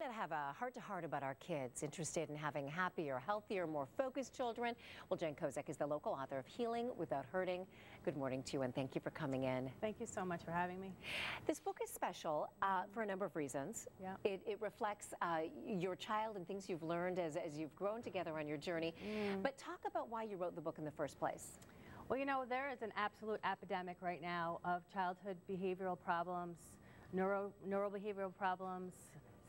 to have a heart-to-heart about our kids, interested in having happier, healthier, more focused children. Well, Jen Kozak is the local author of Healing Without Hurting. Good morning to you, and thank you for coming in. Thank you so much for having me. This book is special for a number of reasons. Yeah. It reflects your child and things you've learned as you've grown together on your journey. But talk about why you wrote the book in the first place. Well, you know, there is an absolute epidemic right now of childhood behavioral problems, neurobehavioral problems,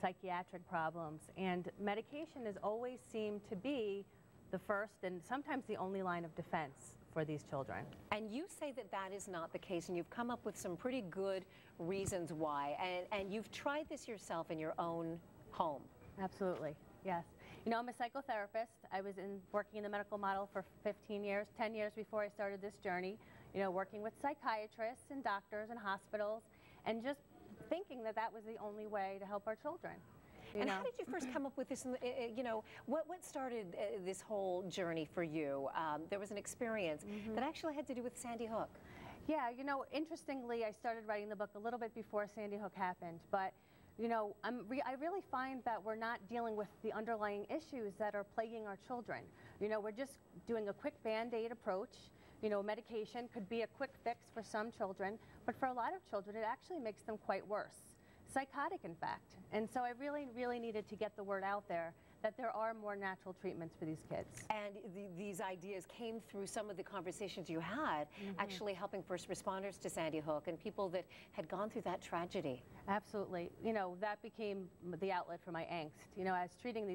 psychiatric problems, and medication has always seemed to be the first and sometimes the only line of defense for these children. And you say that that is not the case, and you've come up with some pretty good reasons why, and you've tried this yourself in your own home. Absolutely, yes. You know, I'm a psychotherapist. I was working in the medical model for 15 years, 10 years before I started this journey, you know, working with psychiatrists and doctors and hospitals, and just thinking that that was the only way to help our children. And how did you first come up with this? You know, what started this whole journey for you? There was an experience that actually had to do with Sandy Hook. Yeah, you know, interestingly, I started writing the book a little bit before Sandy Hook happened, but you know, I really find that we're not dealing with the underlying issues that are plaguing our children. You know, we're just doing a quick Band-Aid approach. You know, medication could be a quick fix for some children, but for a lot of children, it actually makes them quite worse. Psychotic, in fact. And so I really needed to get the word out there that there are more natural treatments for these kids. And these ideas came through some of the conversations you had, actually helping first responders to Sandy Hook and people that had gone through that tragedy. Absolutely. You know, that became the outlet for my angst. You know, I was treating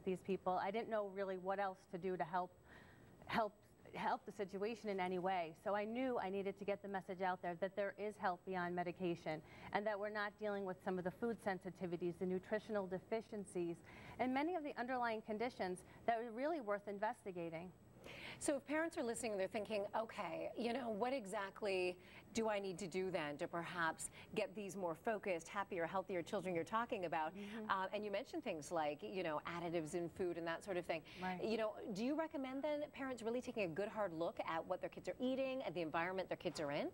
these people. I didn't know really what else to do to help the situation in any way. So I knew I needed to get the message out there that there is help beyond medication, and that we're not dealing with some of the food sensitivities, the nutritional deficiencies, and many of the underlying conditions that are really worth investigating. So if parents are listening and they're thinking, okay, you know, what exactly do I need to do then to perhaps get these more focused, happier, healthier children you're talking about? And you mentioned things like, you know, additives in food and that sort of thing. Right. You know, do you recommend then parents really taking a good hard look at what their kids are eating and the environment their kids are in?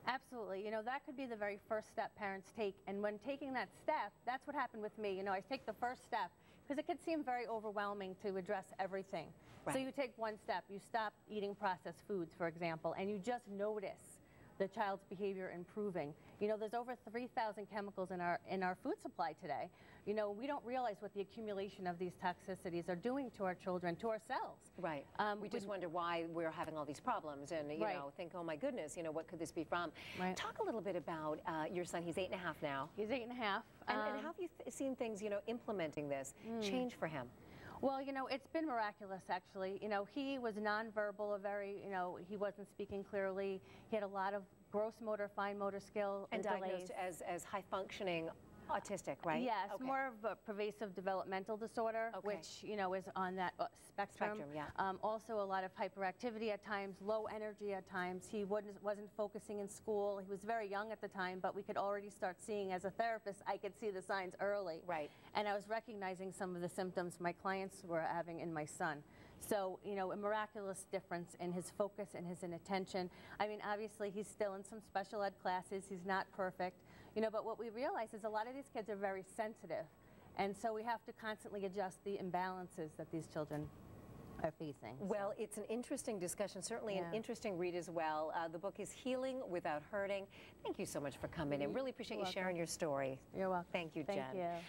Absolutely. You know, that could be the very first step parents take. And when taking that step, that's what happened with me. You know, I take the first step because it could seem very overwhelming to address everything. Right. So you take one step. You stop eating processed foods, for example, and you just notice the child's behavior improving. You know, there's over 3,000 chemicals in our food supply today. You know, we don't realize what the accumulation of these toxicities are doing to our children, to ourselves. Right. We just wonder why we're having all these problems, and you know, think, oh my goodness, you know, what could this be from? Right. Talk a little bit about your son. He's 8.5 now. He's 8.5. And how have you seen things, you know, implementing this change for him? Well, you know, it's been miraculous, actually. You know, he was nonverbal, you know, he wasn't speaking clearly. He had a lot of gross motor, fine motor skill and delays. diagnosed as high-functioning autistic, right? Yes, more of a pervasive developmental disorder, which, you know, is on that spectrum. Yeah. Also a lot of hyperactivity at times, low energy at times. He wasn't focusing in school. He was very young at the time, but we could already start seeing, as a therapist, I could see the signs early. Right. And I was recognizing some of the symptoms my clients were having in my son. So, you know, a miraculous difference in his focus and his attention. I mean, obviously, he's still in some special ed classes. He's not perfect. You know, but what we realize is a lot of these kids are very sensitive. And so we have to constantly adjust the imbalances that these children are facing. Well, it's an interesting discussion, certainly an interesting read as well. The book is Healing Without Hurting. Thank you so much for coming in. Really appreciate you sharing your story. You're welcome. Thank you, Jen. Thank you.